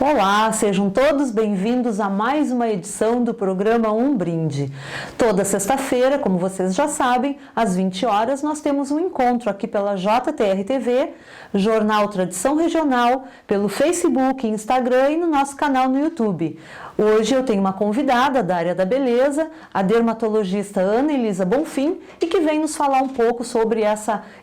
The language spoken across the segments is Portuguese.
Olá, sejam todos bem-vindos a mais uma edição do programa Um Brinde. Toda sexta-feira, como vocês já sabem, às 20 horas, nós temos um encontro aqui pela JTR TV, Jornal Tradição Regional, pelo Facebook, Instagram e no nosso canal no YouTube. Hoje eu tenho uma convidada da área da beleza, a dermatologista Ana Elisa Bonfim, e que vem nos falar um pouco sobre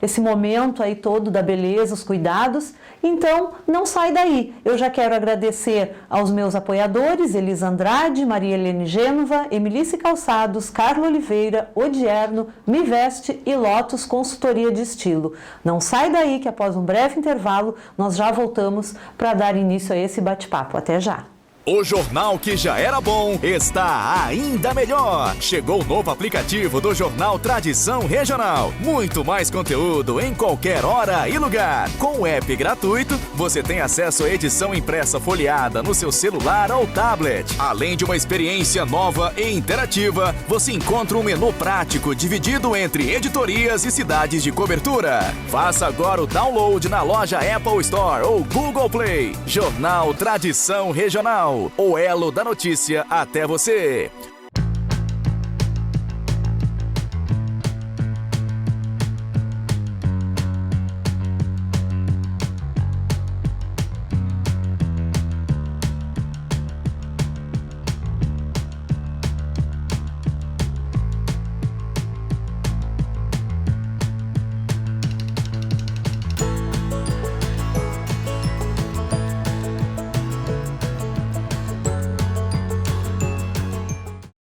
esse momento aí todo da beleza, os cuidados. Então, não sai daí. Eu já quero agradecer aos meus apoiadores, Elisa Andrade, Maria Helene Gênova, Emilice Calçados, Carla Oliveira, Odierno, Me Veste e Lotus Consultoria de Estilo. Não sai daí que após um breve intervalo, nós já voltamos para dar início a esse bate-papo. Até já! O jornal que já era bom está ainda melhor. Chegou o novo aplicativo do Jornal Tradição Regional. Muito mais conteúdo em qualquer hora e lugar. Com o app gratuito, você tem acesso à edição impressa folheada no seu celular ou tablet. Além de uma experiência nova e interativa, você encontra um menu prático dividido entre editorias e cidades de cobertura. Faça agora o download na loja Apple Store ou Google Play. Jornal Tradição Regional. O elo da notícia até você.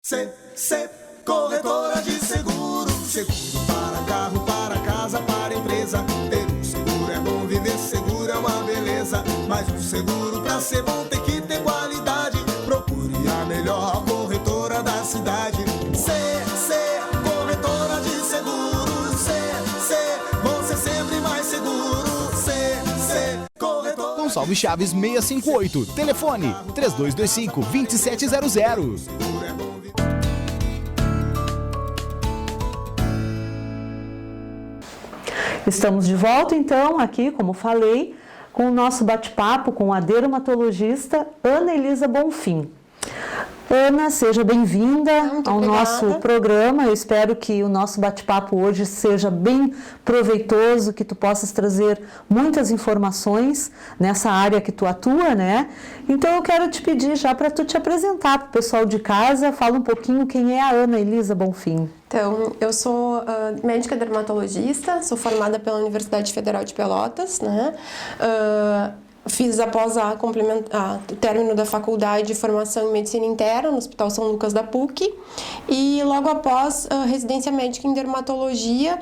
CC Corretora de Seguro. Seguro para carro, para casa, para empresa. Ter um seguro é bom, viver seguro é uma beleza. Mas um seguro pra ser bom tem que ter qualidade. Procure a melhor corretora da cidade. CC Corretora de Seguro. CC, você sempre mais seguro. CC Corretora. Gonçalves Chaves 658. Telefone 3225-2700. Estamos de volta, então, aqui, como falei, com o nosso bate-papo com a dermatologista Ana Elisa Bonfim. Ana, seja bem-vinda ao nosso programa. Eu espero que o nosso bate-papo hoje seja bem proveitoso, que tu possas trazer muitas informações nessa área que tu atua, né? Então, eu quero te pedir já para tu te apresentar para o pessoal de casa. Fala um pouquinho quem é a Ana Elisa Bonfim. Então, eu sou médica dermatologista, sou formada pela Universidade Federal de Pelotas, né? Fiz após o término da faculdade de formação em medicina interna no Hospital São Lucas da PUC e logo após residência médica em dermatologia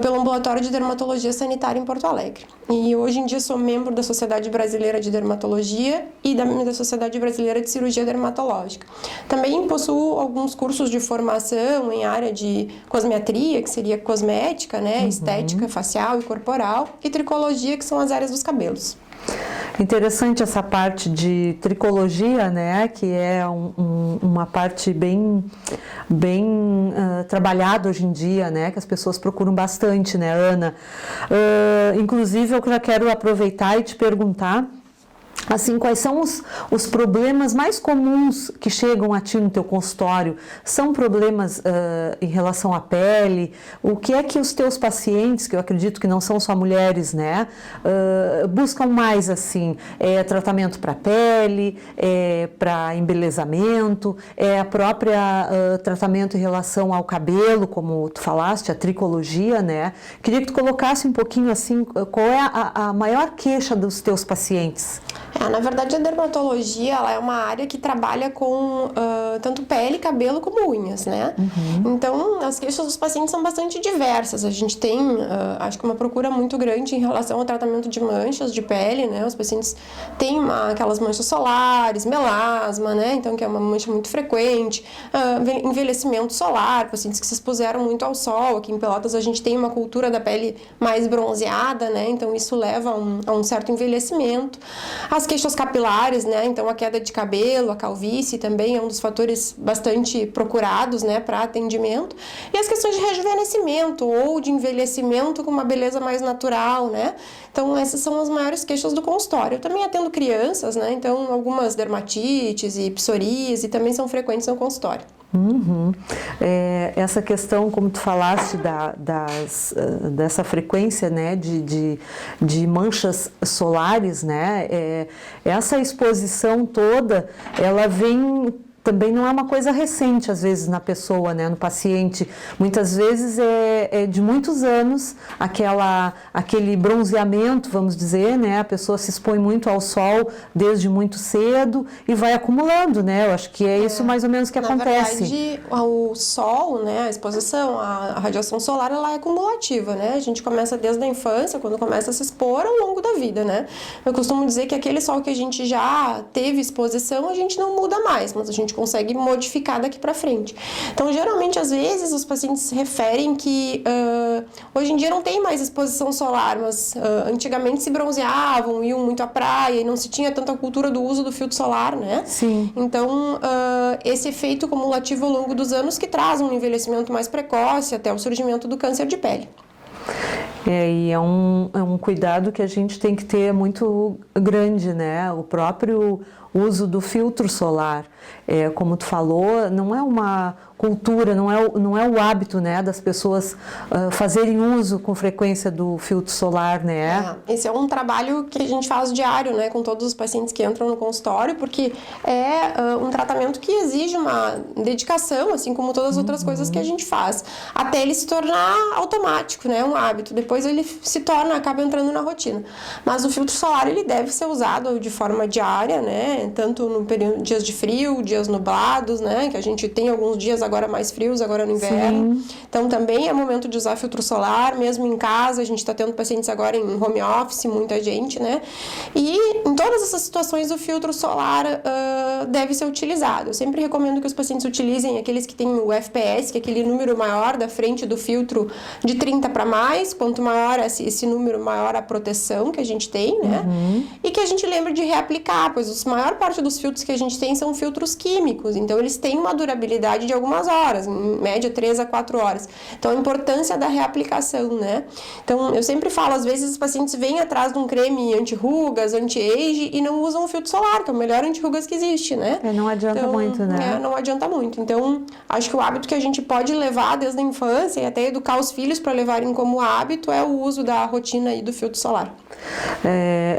pelo Ambulatório de Dermatologia Sanitária em Porto Alegre. E hoje em dia sou membro da Sociedade Brasileira de Dermatologia e da Sociedade Brasileira de Cirurgia Dermatológica. Também possuo alguns cursos de formação em área de cosmetria, que seria cosmética, né, estética facial e corporal, e tricologia, que são as áreas dos cabelos. Interessante essa parte de tricologia, né, que é uma parte bem trabalhada hoje em dia, né, que as pessoas procuram bastante, né, Ana? Inclusive, eu já quero aproveitar e te perguntar, assim, quais são os problemas mais comuns que chegam a ti no teu consultório? São problemas em relação à pele? O que é que os teus pacientes, que eu acredito que não são só mulheres, né, buscam mais, assim? É tratamento para pele, para embelezamento, a própria tratamento em relação ao cabelo, como tu falaste, a tricologia, né? Queria que tu colocasse um pouquinho, assim, qual é a maior queixa dos teus pacientes? Na verdade, a dermatologia ela é uma área que trabalha com tanto pele, cabelo como unhas, né? Então, as queixas dos pacientes são bastante diversas. A gente tem, acho que uma procura muito grande em relação ao tratamento de manchas de pele, né? Os pacientes têm aquelas manchas solares, melasma, né? Então, que é uma mancha muito frequente. Envelhecimento solar, pacientes que se expuseram muito ao sol. Aqui em Pelotas a gente tem uma cultura da pele mais bronzeada, né? Então, isso leva a um certo envelhecimento. As as queixas capilares, né? Então a queda de cabelo, a calvície também é um dos fatores bastante procurados, né, para atendimento. E as questões de rejuvenescimento ou de envelhecimento com uma beleza mais natural, né? Então essas são as maiores queixas do consultório. Eu também atendo crianças, né? Então algumas dermatites e psoríase também são frequentes no consultório. Essa questão, como tu falaste, dessa frequência, né, de manchas solares, né, essa exposição toda, ela vem... Também não é uma coisa recente, às vezes, na pessoa, né, no paciente. Muitas vezes é de muitos anos, aquele bronzeamento, vamos dizer, né? A pessoa se expõe muito ao sol desde muito cedo e vai acumulando, né? Eu acho que é isso mais ou menos que acontece. Na verdade, o sol, né, a exposição, a radiação solar, ela é acumulativa, né? A gente começa desde a infância, quando começa a se expor ao longo da vida, né? Eu costumo dizer que aquele sol que a gente já teve exposição, a gente não muda mais, mas a gente consegue modificar daqui para frente. Então, geralmente, às vezes, os pacientes se referem que hoje em dia não tem mais exposição solar, mas antigamente se bronzeavam, iam muito à praia e não se tinha tanta cultura do uso do filtro solar, né? Sim. Então, esse efeito cumulativo ao longo dos anos que traz um envelhecimento mais precoce até o surgimento do câncer de pele. E é um cuidado que a gente tem que ter muito grande, né? O próprio uso do filtro solar, como tu falou, não é uma cultura, não é o hábito, né, das pessoas fazerem uso com frequência do filtro solar, né? Esse é um trabalho que a gente faz diário, né, com todos os pacientes que entram no consultório, porque é um tratamento que exige uma dedicação, assim como todas as outras coisas que a gente faz, até ele se tornar automático, né, um hábito. Depois ele acaba entrando na rotina. Mas o filtro solar, ele deve ser usado de forma diária, né, tanto no período dias de frio, dias nublados, né, que a gente tem alguns dias agora mais frios, agora no inverno. Sim. Então também é momento de usar filtro solar, mesmo em casa. A gente está tendo pacientes agora em home office, muita gente, né? E em todas essas situações o filtro solar deve ser utilizado. Eu sempre recomendo que os pacientes utilizem aqueles que têm o FPS, que é aquele número maior da frente do filtro de 30 para mais. Quanto maior esse número, maior a proteção que a gente tem, né? E que a gente lembre de reaplicar, pois a maior parte dos filtros que a gente tem são filtros químicos, então eles têm uma durabilidade de algumas horas, em média 3 a 4 horas. Então a importância da reaplicação, né? Então eu sempre falo, às vezes os pacientes vêm atrás de um creme anti-rugas, anti-age e não usam o filtro solar, que é o melhor anti-rugas que existe, né? Não adianta muito, né? Não adianta muito. Então acho que o hábito que a gente pode levar desde a infância e até educar os filhos para levarem como hábito é o uso da rotina aí do filtro solar.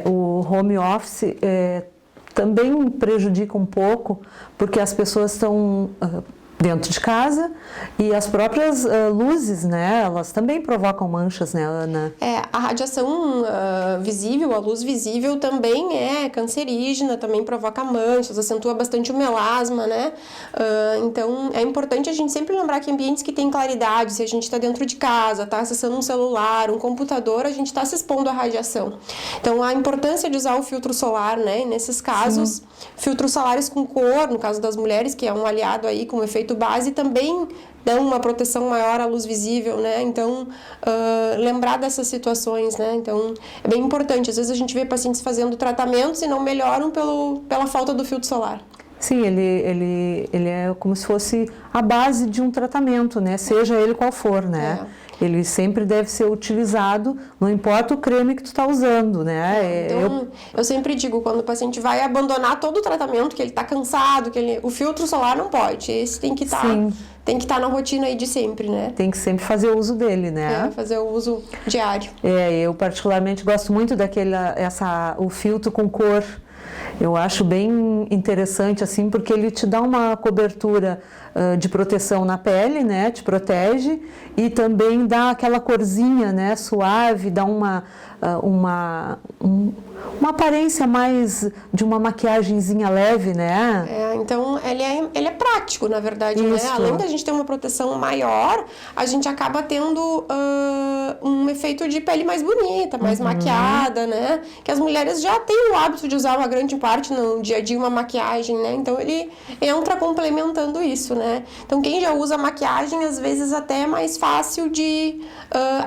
O home office também prejudica um pouco, porque as pessoas estão dentro de casa e as próprias luzes, né, elas também provocam manchas, né, Ana? A radiação visível, a luz visível também é cancerígena, também provoca manchas, acentua bastante o melasma, né? Então é importante a gente sempre lembrar que ambientes que têm claridade, se a gente está dentro de casa, está acessando um celular, um computador, a gente está se expondo à radiação. Então a importância de usar o filtro solar, né? E nesses casos, filtros solares com cor, no caso das mulheres, que é um aliado aí com efeito base, também dão uma proteção maior à luz visível, né? Então, lembrar dessas situações, né? Então, é bem importante. Às vezes a gente vê pacientes fazendo tratamentos e não melhoram pela falta do filtro solar. Sim, ele é como se fosse a base de um tratamento, né? Seja ele qual for, né? Ele sempre deve ser utilizado, não importa o creme que tu está usando, né? Então, eu sempre digo, quando o paciente vai abandonar todo o tratamento, que ele está cansado, o filtro solar não pode. Esse tem que estar na rotina aí de sempre, né? Tem que sempre fazer uso dele, né? Fazer o uso diário. Eu particularmente gosto muito o filtro com cor. Eu acho bem interessante, assim, porque ele te dá uma cobertura de proteção na pele, né? Te protege e também dá aquela corzinha, né? Suave, dá uma aparência mais de uma maquiagenzinha leve, né? Então ele é prático, na verdade, né? Além da gente ter uma proteção maior, a gente acaba tendo um efeito de pele mais bonita, mais maquiada, né? Que as mulheres já têm o hábito de usar uma grande parte no dia a dia uma maquiagem, né? Então ele entra complementando isso, né? né? Então, quem já usa maquiagem, às vezes até é mais fácil de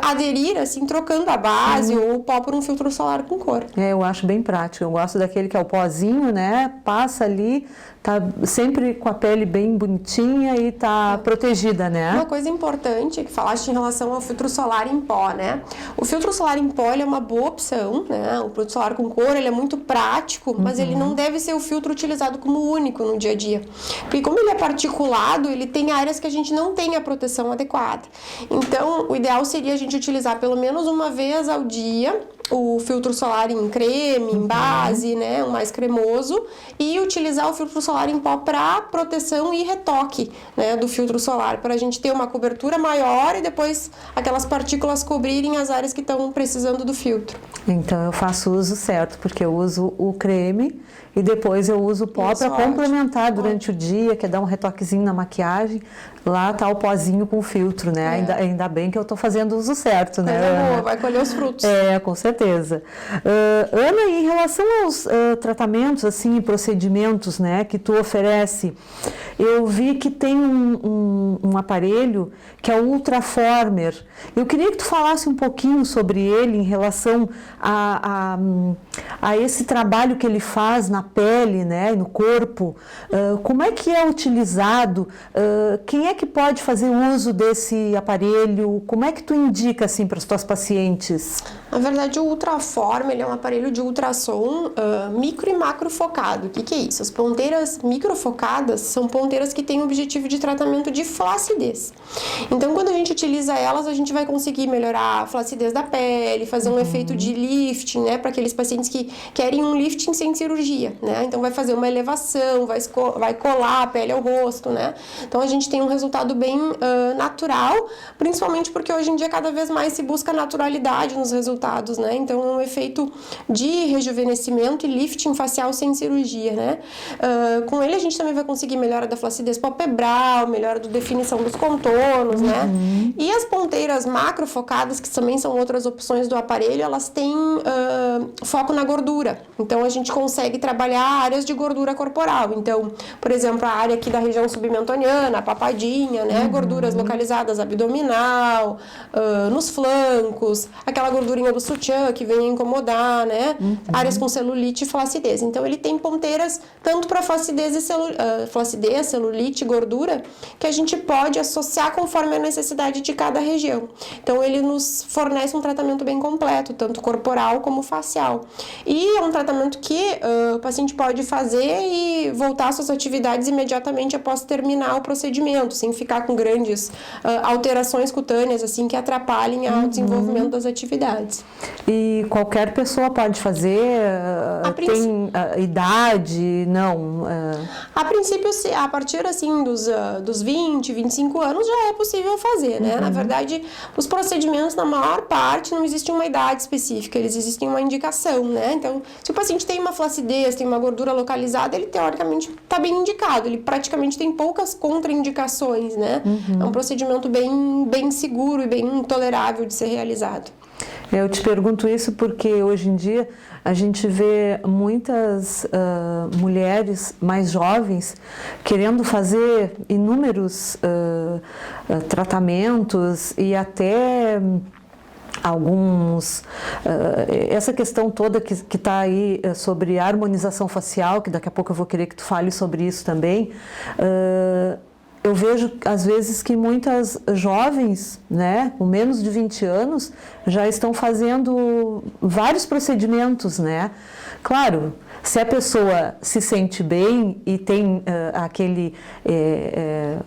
aderir, assim, trocando a base ou o pó por um filtro solar com cor. Eu acho bem prático. Eu gosto daquele que é o pozinho, né? Passa ali, tá sempre com a pele bem bonitinha e tá protegida, né? Uma coisa importante que falaste em relação ao filtro solar em pó, né? O filtro solar em pó, ele é uma boa opção, né? O filtro solar com cor, ele é muito prático, mas ele não deve ser o filtro utilizado como único no dia a dia. Porque como ele é particulado, ele tem áreas que a gente não tem a proteção adequada. Então, o ideal seria a gente utilizar pelo menos uma vez ao dia o filtro solar em creme, em base, né, o mais cremoso, e utilizar o filtro solar em pó para proteção e retoque, né, do filtro solar, para a gente ter uma cobertura maior e depois aquelas partículas cobrirem as áreas que estão precisando do filtro. Então eu faço o uso certo, porque eu uso o creme e depois eu uso o pó para complementar durante o dia, que é dar um retoquezinho na maquiagem. Lá tá o pozinho com filtro, né? Ainda bem que eu tô fazendo o uso certo, né? Coisa boa, vai colher os frutos. Com certeza. Ana, em relação aos tratamentos, assim, procedimentos, né, que tu oferece, eu vi que tem um aparelho que é o Ultraformer. Eu queria que tu falasse um pouquinho sobre ele em relação a esse trabalho que ele faz na pele, né, no corpo. Como é que é utilizado? Quem é que pode fazer uso desse aparelho? Como é que tu indica, assim, para os teus pacientes? Na verdade, o Ultraformer, ele é um aparelho de ultrassom micro e macro focado. O que é isso? As ponteiras microfocadas são ponteiras que têm o objetivo de tratamento de flacidez. Então, quando a gente utiliza elas, a gente vai conseguir melhorar a flacidez da pele, fazer um efeito de lifting, né, para aqueles pacientes que querem um lifting sem cirurgia, né? Então, vai fazer uma elevação, vai colar a pele ao rosto, né? Então, a gente tem um resultado bem natural, principalmente porque hoje em dia cada vez mais se busca naturalidade nos resultados, né? Então, é um efeito de rejuvenescimento e lifting facial sem cirurgia, né? Com ele, a gente também vai conseguir melhora da flacidez palpebral, melhora da definição dos contornos, né? E as ponteiras macro focadas, que também são outras opções do aparelho, elas têm foco na gordura. Então, a gente consegue trabalhar áreas de gordura corporal. Então, por exemplo, a área aqui da região submentoniana, a papadinha, né? Gorduras localizadas abdominal, nos flancos, aquela gordurinha do sutiã que vem a incomodar, né? Áreas com celulite e flacidez. Então, ele tem ponteiras tanto para flacidez, celulite e gordura, que a gente pode associar conforme a necessidade de cada região. Então, ele nos fornece um tratamento bem completo, tanto corporal como facial. E é um tratamento que o paciente pode fazer e voltar às suas atividades imediatamente após terminar o procedimento, sem ficar com grandes alterações cutâneas, assim, que atrapalhem o desenvolvimento das atividades. E qualquer pessoa pode fazer? Tem idade? Não? A princípio, a partir, assim, dos 20, 25 anos já é possível fazer, né? Na verdade, os procedimentos, na maior parte, não existe uma idade específica, eles existem uma indicação, né? Então, se o paciente tem uma flacidez, tem uma gordura localizada, ele teoricamente está bem indicado, ele praticamente tem poucas contraindicações, né? É um procedimento bem seguro e bem tolerável de ser realizado. Eu te pergunto isso porque hoje em dia a gente vê muitas mulheres mais jovens querendo fazer inúmeros tratamentos e até alguns... essa questão toda que está aí sobre a harmonização facial, que daqui a pouco eu vou querer que tu fale sobre isso também, eu vejo, às vezes, que muitas jovens, né, com menos de 20 anos, já estão fazendo vários procedimentos, né? Claro, se a pessoa se sente bem e tem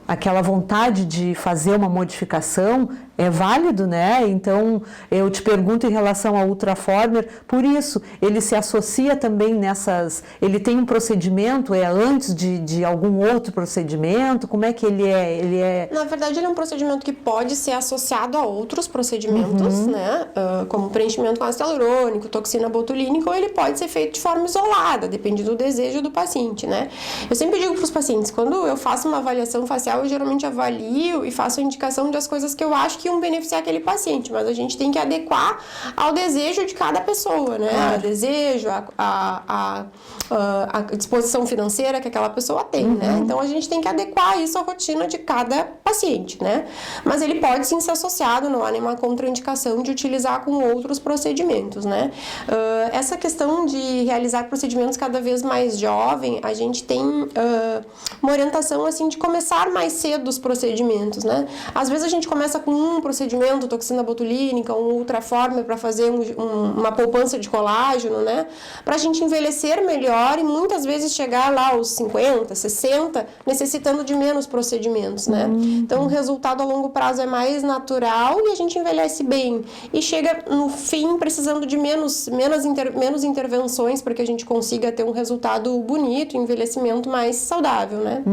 aquela vontade de fazer uma modificação, é válido, né? Então, eu te pergunto em relação ao Ultraformer, por isso, ele se associa também nessas... Ele tem um procedimento, antes de algum outro procedimento? Como é que ele é? Na verdade, ele é um procedimento que pode ser associado a outros procedimentos, né? Como preenchimento com ácido hialurônico, toxina botulínica, ou ele pode ser feito de forma isolada, depende do desejo do paciente, né? Eu sempre digo para os pacientes, quando eu faço uma avaliação facial, eu geralmente avalio e faço a indicação das coisas que eu acho que iam beneficiar aquele paciente, mas a gente tem que adequar ao desejo de cada pessoa, né? Ao desejo, a disposição financeira que aquela pessoa tem, né? Então a gente tem que adequar isso à rotina de cada paciente, né? Mas ele pode sim ser associado, não há nenhuma contraindicação de utilizar com outros procedimentos, né? Essa questão de realizar procedimentos cada vez mais jovem, a gente tem uma orientação assim de começar mais cedo os procedimentos, né? Às vezes a gente começa com um procedimento, toxina botulínica, um ultraformer para fazer uma poupança de colágeno, né? Para a gente envelhecer melhor e muitas vezes chegar lá aos 50, 60, necessitando de menos procedimentos, né? Então o resultado a longo prazo é mais natural e a gente envelhece bem. E chega no fim precisando de menos intervenções para que a gente consiga ter um resultado bonito, um envelhecimento mais saudável, né?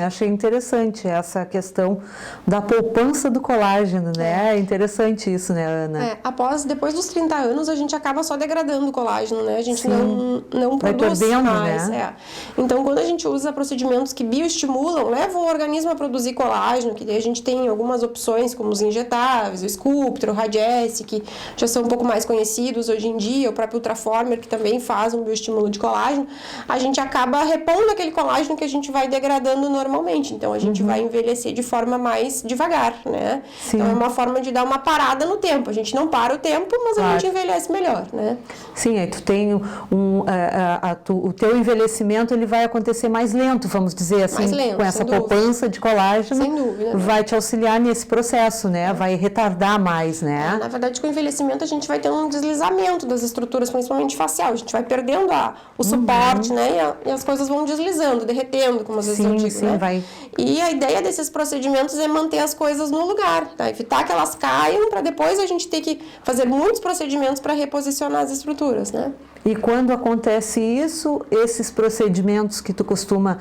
Achei interessante essa questão da poupança do colágeno, né? É interessante isso, né, Ana? Depois dos 30 anos, a gente acaba só degradando o colágeno, né? A gente não vai produz perdendo, mais. né? Então, quando a gente usa procedimentos que bioestimulam, levam o organismo a produzir colágeno, que daí a gente tem algumas opções, como os injetáveis, o Sculptra, o Radiesse, que já são um pouco mais conhecidos hoje em dia, o próprio Ultraformer, que também faz um bioestímulo de colágeno, a gente acaba repondo aquele colágeno que a gente vai degradando normalmente. Então, a gente vai envelhecer de forma mais devagar, né? Sim. Então, é uma forma de dar uma parada no tempo. A gente não para o tempo, mas a gente envelhece melhor, né? Sim, aí tu tem o teu envelhecimento, ele vai acontecer mais lento, vamos dizer assim, mais lento, com essa poupança de colágeno, sem dúvida, vai te auxiliar nesse processo, né? Vai retardar mais, né? Na verdade, com o envelhecimento, a gente vai ter um deslizamento das estruturas, principalmente facial. A gente vai perdendo o suporte, né? E as coisas vão deslizando, derretendo, como às vezes eu digo, né? Vai. E a ideia desses procedimentos é manter as coisas no lugar, tá? Evitar que elas caiam para depois a gente ter que fazer muitos procedimentos para reposicionar as estruturas, né? E quando acontece isso, esses procedimentos que tu costuma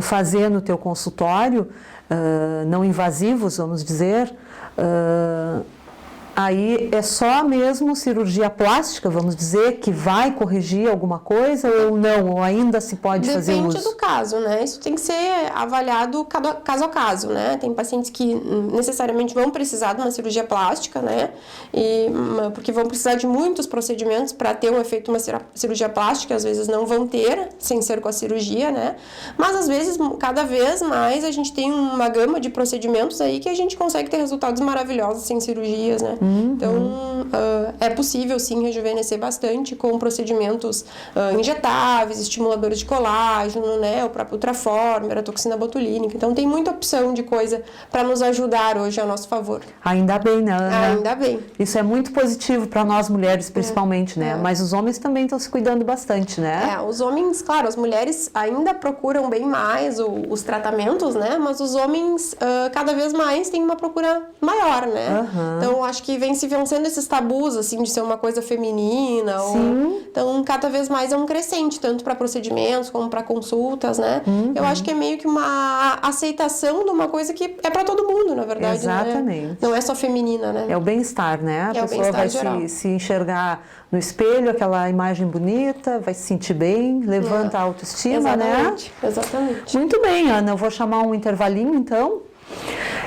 fazer no teu consultório, não invasivos, vamos dizer, aí é só mesmo cirurgia plástica, vamos dizer, que vai corrigir alguma coisa ou não? Ou ainda se pode fazer uso? Depende do caso, né? Isso tem que ser avaliado caso a caso, né? Tem pacientes que necessariamente vão precisar de uma cirurgia plástica, né? Porque vão precisar de muitos procedimentos para ter um efeito de uma cirurgia plástica, às vezes não vão ter, sem ser com a cirurgia, né? Mas às vezes, cada vez mais, a gente tem uma gama de procedimentos aí que a gente consegue ter resultados maravilhosos sem cirurgias, né? Então, é possível, sim, rejuvenescer bastante com procedimentos injetáveis, estimuladores de colágeno, né? O próprio Ultraformer, a toxina botulínica. Então, tem muita opção de coisa para nos ajudar hoje a nosso favor. Ainda bem, né, Ana? Ainda bem. Isso é muito positivo para nós mulheres, principalmente, né? Mas os homens também estão se cuidando bastante, né? Os homens, claro, as mulheres ainda procuram bem mais os tratamentos, né? Mas os homens, cada vez mais, têm uma procura maior, né? Então, acho que vem se vencendo esses tabus, assim, de ser uma coisa feminina. Então, cada vez mais é um crescente, tanto para procedimentos como para consultas, né? Eu acho que é meio que uma aceitação de uma coisa que é para todo mundo, na verdade. Exatamente. Né? Não é só feminina, né? É o bem-estar, né? A pessoa vai se enxergar no espelho, aquela imagem bonita, vai se sentir bem, levanta a autoestima, Exatamente. né? Exatamente. Muito bem, Ana. Eu vou chamar um intervalinho, então.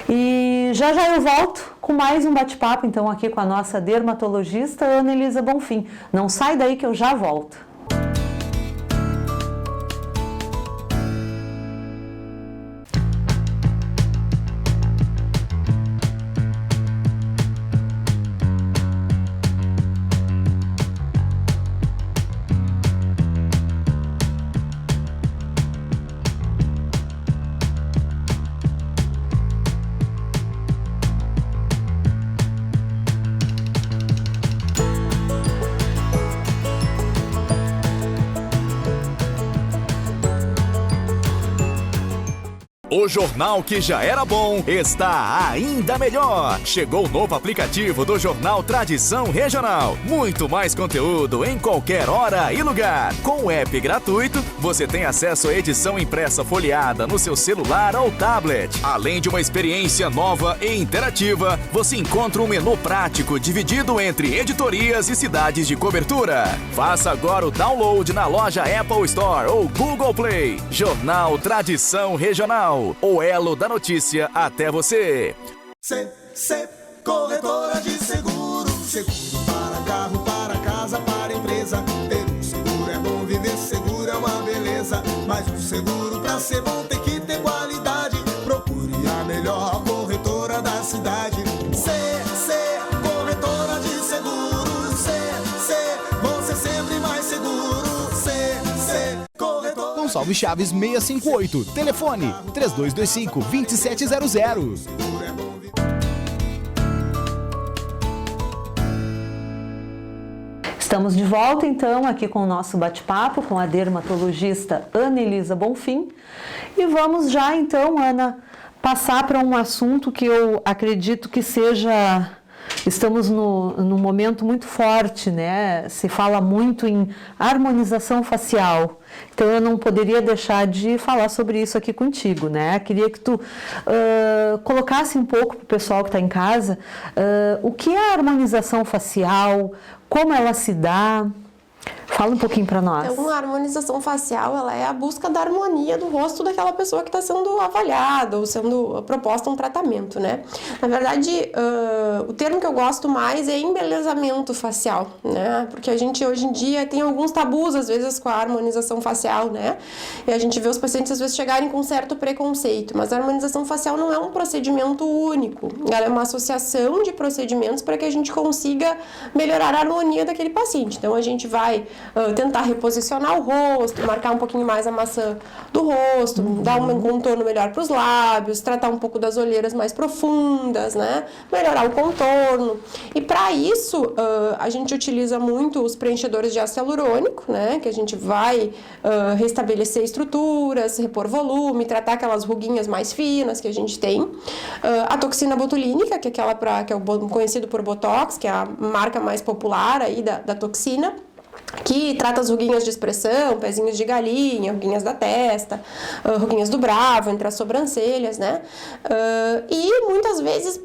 E já eu volto com mais um bate-papo, então, aqui com a nossa dermatologista, Ana Elisa Bonfim. Não sai daí que eu já volto. O jornal que já era bom está ainda melhor. Chegou o novo aplicativo do Jornal Tradição Regional. Muito mais conteúdo em qualquer hora e lugar. Com o app gratuito, você tem acesso à edição impressa folheada no seu celular ou tablet. Além de uma experiência nova e interativa, você encontra um menu prático dividido entre editorias e cidades de cobertura. Faça agora o download na loja Apple Store ou Google Play. Jornal Tradição Regional. O elo da notícia até você. Corretora de Seguros. Seguro para carro, para casa, para empresa. Ter um seguro é bom, viver seguro é uma beleza. Mas um seguro pra ser bom tem que ter qualidade. Procure a melhor corretora da cidade. CC Corretora de Seguros. CC, você sempre mais seguro. CC Corretora. Gonçalves Chaves 658. Telefone 3225-2700. Estamos de volta, então, aqui com o nosso bate-papo com a dermatologista Ana Elisa Bonfim. E vamos já, então, Ana, passar para um assunto que eu acredito que seja... Estamos num momento muito forte, né? Se fala muito em harmonização facial. Então, eu não poderia deixar de falar sobre isso aqui contigo, né? Queria que tu colocasse um pouco para o pessoal que está em casa o que é a harmonização facial, como ela se dá. Fala um pouquinho para nós. Então, a harmonização facial, ela é a busca da harmonia do rosto daquela pessoa que está sendo avaliada ou sendo proposta um tratamento, né? Na verdade, o termo que eu gosto mais é embelezamento facial, né? Porque a gente, hoje em dia, tem alguns tabus, às vezes, com a harmonização facial, né? E a gente vê os pacientes, às vezes, chegarem com um certo preconceito. Mas a harmonização facial não é um procedimento único. Ela é uma associação de procedimentos para que a gente consiga melhorar a harmonia daquele paciente. Então, a gente vai tentar reposicionar o rosto, marcar um pouquinho mais a maçã do rosto, dar um contorno melhor para os lábios, tratar um pouco das olheiras mais profundas, né? Melhorar o contorno. E para isso, a gente utiliza muito os preenchedores de ácido hialurônico, né? Que a gente vai restabelecer estruturas, repor volume, tratar aquelas ruguinhas mais finas que a gente tem. A toxina botulínica, que é aquela que é o conhecido por Botox, que é a marca mais popular aí da toxina, que trata as ruguinhas de expressão, pezinhos de galinha, ruguinhas da testa, ruguinhas do bravo, entre as sobrancelhas, né? E muitas vezes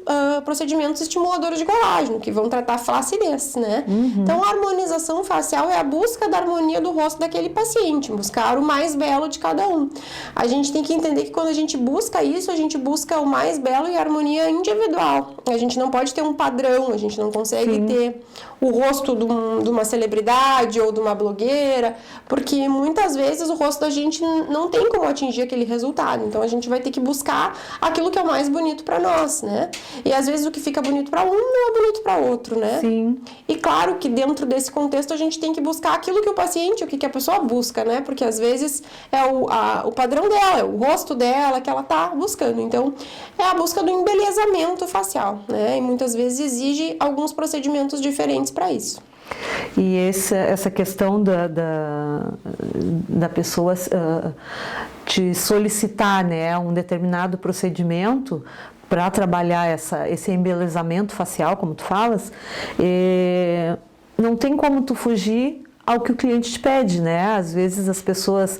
procedimentos estimuladores de colágeno, que vão tratar a flacidez, né? Então, a harmonização facial é a busca da harmonia do rosto daquele paciente, buscar o mais belo de cada um. A gente tem que entender que quando a gente busca isso, a gente busca o mais belo e a harmonia individual. A gente não pode ter um padrão, a gente não consegue ter o rosto de uma celebridade ou de uma blogueira, porque muitas vezes o rosto da gente não tem como atingir aquele resultado. Então, a gente vai ter que buscar aquilo que é o mais bonito para nós, né? E às vezes o que fica bonito para um não é bonito para outro, né? Sim. E claro que dentro desse contexto a gente tem que buscar aquilo que o paciente, o que a pessoa busca, né? Porque às vezes é o padrão dela, é o rosto dela que ela tá buscando. Então, é a busca do embelezamento facial, né? E muitas vezes exige alguns procedimentos diferentes para isso. E essa questão da pessoa te solicitar, né, um determinado procedimento para trabalhar esse embelezamento facial, como tu falas, não tem como tu fugir ao que o cliente te pede, né? Às vezes as pessoas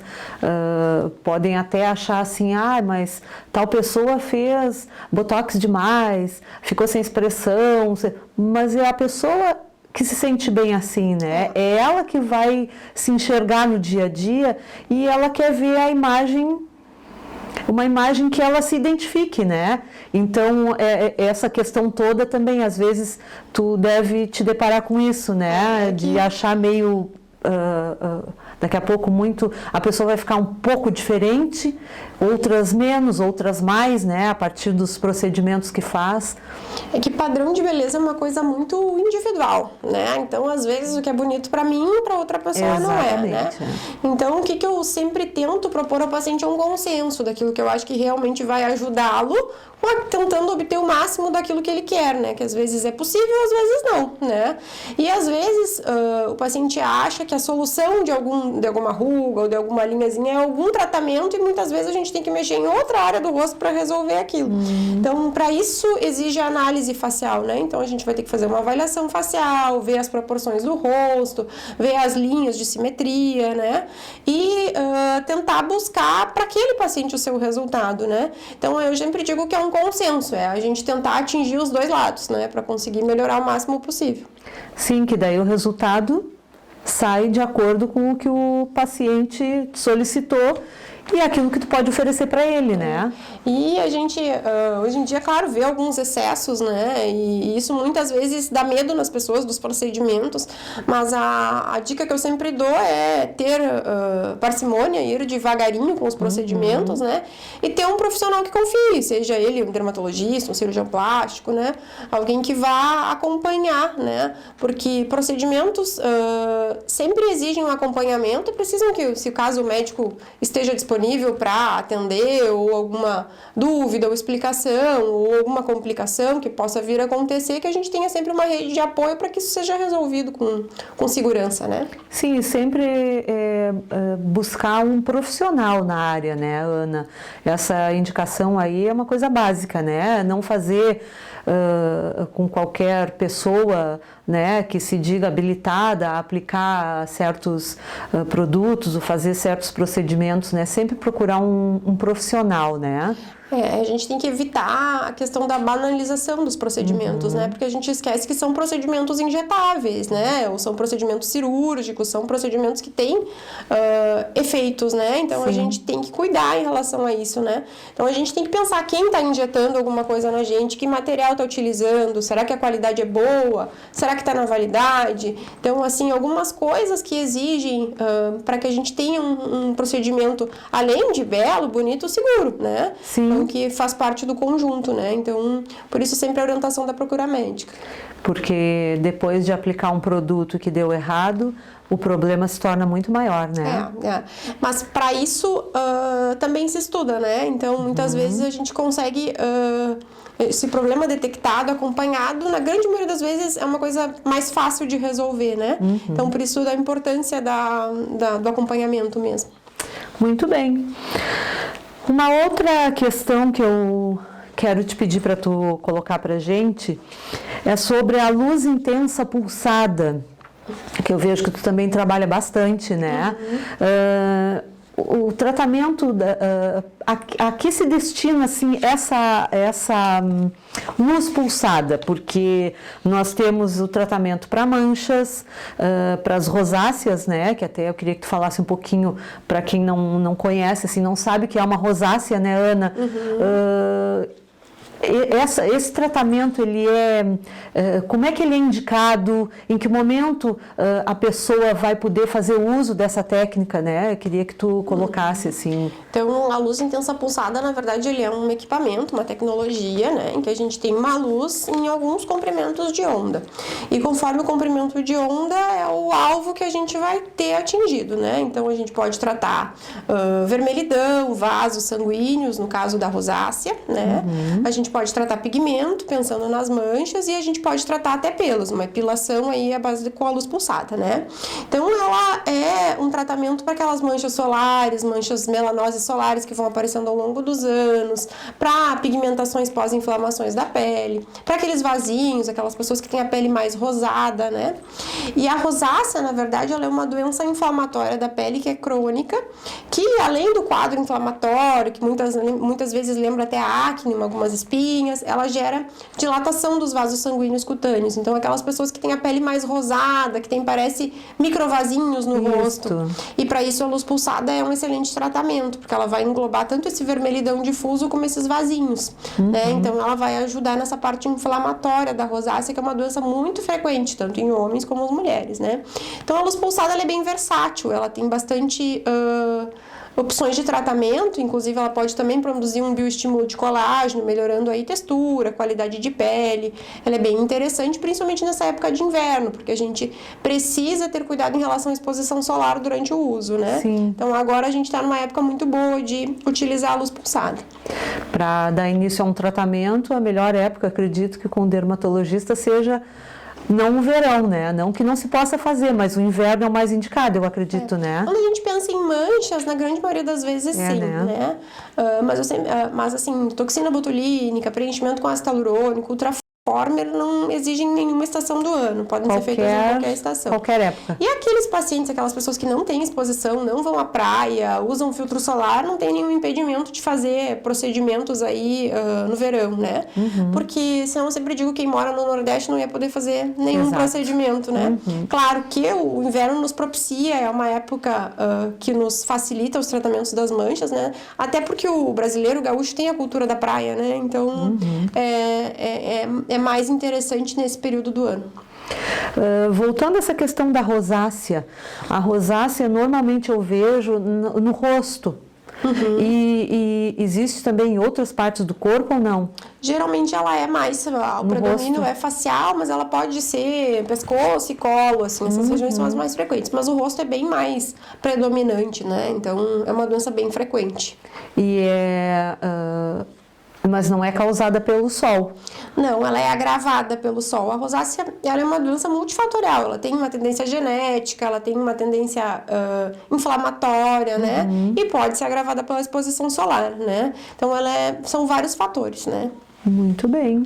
podem até achar assim, mas tal pessoa fez botox demais, ficou sem expressão, mas é a pessoa que se sente bem assim, né? É ela que vai se enxergar no dia a dia e ela quer ver uma imagem que ela se identifique, né? Então, essa questão toda também, às vezes, tu deve te deparar com isso, né? De achar meio... daqui a pouco a pessoa vai ficar um pouco diferente, outras menos, outras mais, né, a partir dos procedimentos que faz. É que padrão de beleza é uma coisa muito individual, né? Então, às vezes, o que é bonito para mim, para outra pessoa não é, né? Então, o que eu sempre tento propor ao paciente é um consenso daquilo que eu acho que realmente vai ajudá-lo, tentando obter o máximo daquilo que ele quer, né? Que às vezes é possível, às vezes não, né? E às vezes o paciente acha que a solução de alguma ruga ou de alguma linhazinha é algum tratamento e muitas vezes a gente tem que mexer em outra área do rosto para resolver aquilo. Então, para isso exige análise facial, né? Então, a gente vai ter que fazer uma avaliação facial, ver as proporções do rosto, ver as linhas de simetria, né? E tentar buscar para aquele paciente o seu resultado, né? Então, eu sempre digo que é um consenso, é a gente tentar atingir os dois lados, né? Para conseguir melhorar o máximo possível. Sim, que daí o resultado sai de acordo com o que o paciente solicitou e aquilo que tu pode oferecer para ele, né? E a gente, hoje em dia, claro, vê alguns excessos, né? E isso muitas vezes dá medo nas pessoas dos procedimentos, mas a dica que eu sempre dou é ter parcimônia, ir devagarinho com os procedimentos, né? E ter um profissional que confie, seja ele um dermatologista, um cirurgião plástico, né? Alguém que vá acompanhar, né? Porque procedimentos sempre exigem um acompanhamento e precisam que, se o caso o médico esteja disponível para atender, ou alguma dúvida ou explicação, ou alguma complicação que possa vir a acontecer, que a gente tenha sempre uma rede de apoio para que isso seja resolvido com segurança, né? Sim, sempre buscar um profissional na área, né, Ana? Essa indicação aí é uma coisa básica, né? Não fazer com qualquer pessoa, né, que se diga habilitada a aplicar certos produtos ou fazer certos procedimentos, né? Sempre procurar um profissional, né? A gente tem que evitar a questão da banalização dos procedimentos, né? Porque a gente esquece que são procedimentos injetáveis, né? Ou são procedimentos cirúrgicos, são procedimentos que têm efeitos, né? Então, a gente tem que cuidar em relação a isso, né? Então, a gente tem que pensar quem está injetando alguma coisa na gente, que material está utilizando, será que a qualidade é boa? Será que está na validade? Então, assim, algumas coisas que exigem para que a gente tenha um procedimento, além de belo, bonito, seguro, né? Sim. Que faz parte do conjunto, né? Então, por isso sempre a orientação da procura médica. Porque depois de aplicar um produto que deu errado, o problema se torna muito maior, né? Mas para isso também se estuda, né? Então, muitas vezes a gente consegue esse problema detectado, acompanhado, na grande maioria das vezes é uma coisa mais fácil de resolver, né? Então, por isso a importância do acompanhamento mesmo. Muito bem. Uma outra questão que eu quero te pedir para tu colocar para gente é sobre a luz intensa pulsada, que eu vejo que tu também trabalha bastante, né? O tratamento, a que se destina assim, essa luz pulsada? Porque nós temos o tratamento para manchas, para as rosáceas, né? Que até eu queria que tu falasse um pouquinho para quem não conhece, assim, não sabe o que é uma rosácea, né, Ana? Esse tratamento, ele como é que ele é indicado? Em que momento a pessoa vai poder fazer uso dessa técnica, né? Eu queria que tu colocasse assim. Então, a luz intensa pulsada, na verdade, ele é um equipamento, uma tecnologia, né? Em que a gente tem uma luz em alguns comprimentos de onda. E conforme o comprimento de onda é o alvo que a gente vai ter atingido, né? Então, a gente pode tratar vermelhidão, vasos sanguíneos, no caso da rosácea, né? A gente pode tratar pigmento, pensando nas manchas, e a gente pode tratar até pelos, uma epilação aí à base com a luz pulsada, né? Então, ela é um tratamento para aquelas manchas solares, manchas melanoses solares que vão aparecendo ao longo dos anos, para pigmentações pós-inflamações da pele, para aqueles vasinhos, aquelas pessoas que têm a pele mais rosada, né? E a rosácea, na verdade, ela é uma doença inflamatória da pele que é crônica, que além do quadro inflamatório, que muitas vezes lembra até a acne, algumas espinhas, ela gera dilatação dos vasos sanguíneos cutâneos. Então, aquelas pessoas que têm a pele mais rosada, que parece microvasinhos no rosto. E para isso a luz pulsada é um excelente tratamento, porque ela vai englobar tanto esse vermelhidão difuso como esses vasinhos, né? Então, ela vai ajudar nessa parte inflamatória da rosácea, que é uma doença muito frequente, tanto em homens como em mulheres, né? Então, a luz pulsada ela é bem versátil, ela tem bastante opções de tratamento, inclusive ela pode também produzir um bioestímulo de colágeno, melhorando aí textura, qualidade de pele. Ela é bem interessante, principalmente nessa época de inverno, porque a gente precisa ter cuidado em relação à exposição solar durante o uso, né? Sim. Então agora a gente está numa época muito boa de utilizar a luz pulsada. Para dar início a um tratamento, a melhor época, acredito que com o dermatologista seja não o verão, né? Não que não se possa fazer, mas o inverno é o mais indicado, eu acredito, né? Quando a gente pensa em manchas, na grande maioria das vezes, sim, né? Mas assim, toxina botulínica, preenchimento com ácido hialurônico, ultrafiltrado, Former não exigem nenhuma estação do ano, podem ser feitas em qualquer estação. Qualquer época. E aqueles pacientes, aquelas pessoas que não têm exposição, não vão à praia, usam filtro solar, não tem nenhum impedimento de fazer procedimentos aí no verão, né? Porque, senão eu sempre digo, quem mora no Nordeste não ia poder fazer nenhum procedimento, né? Claro que o inverno nos propicia, é uma época que nos facilita os tratamentos das manchas, né? Até porque o brasileiro gaúcho tem a cultura da praia, né? Então, é mais interessante nesse período do ano. Voltando a essa questão da rosácea, a rosácea normalmente eu vejo no rosto. E existe também em outras partes do corpo ou não? Geralmente ela é mais, o predomínio é facial, mas ela pode ser pescoço e colo, assim, essas regiões são as mais frequentes. Mas o rosto é bem mais predominante, né? Então é uma doença bem frequente. Mas não é causada pelo sol. Não, ela é agravada pelo sol. A rosácea, ela é uma doença multifatorial. Ela tem uma tendência genética, ela tem uma tendência inflamatória, né? E pode ser agravada pela exposição solar, né? Então, são vários fatores, né? Muito bem.